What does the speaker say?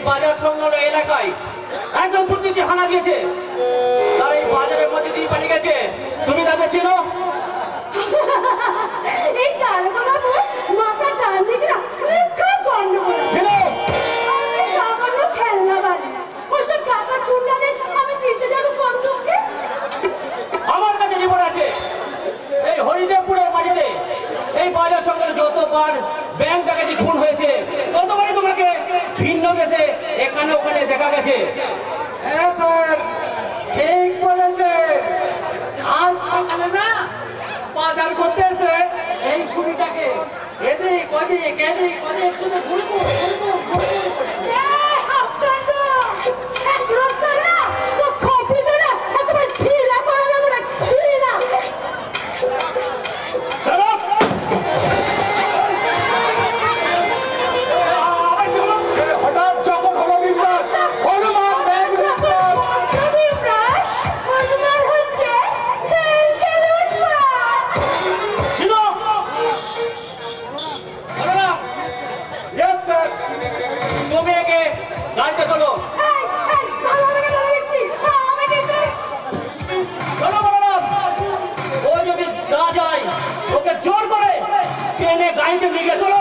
বাজার সংলগ্ন এলাকায় একদম দুর্নীতি হানা দিয়েছে। তারা এই বাজারের মধ্যে দিয়ে পালিয়ে গেছে। তুমি তাদের চেনো? এই কালগুলো মাথা টান দিকে না মুখে গন্ডগোল চেনো? আমি সামান্য খেলনা বালি ওসব টাকা চুন্ডাদের আমি চিনতে যাবো কোন দুঃখে? আমার কাছে রিপোর্ট আছে। এই হরিদেবপুরের মাটিতে এই বাজার সংলগ্ন যতবার ব্যাংক ডাকাতি খুন হয়েছে ততবারই তোমাকে ভিন্ন দেশে এখানে ওখানে দেখা গেছে। হ্যাঁ স্যার, ঠিক বলেছে। আজ সকালে না বাজার করতে এসে এই ছুরিটাকে এদিক ওদিক এদিক ওদিক শুধু ঘুরঘুর ঘুরঘুর ঘুরঘুর করে। এই হাফতান্ড এক রক্ত না তো কপি দে না একবার ঢিলা করে দেবো না ঢিলা। চলো। হঠাৎ যখন হলো বিপ্লব, হনুমান ব্যাংক বিপ্লব। হনুমান হচ্ছে খেলতে লুটপাট। চিনো? বলো না। Yes, sir. তুমি একে গাড়িতে তোলো। এই ভালো করে বলে দিচ্ছি আমি কিন্তু চলো বলরাম। ও যদি না যায় ওকে জোর করে টেনে গাড়িতে নিয়ে গিয়ে চলো।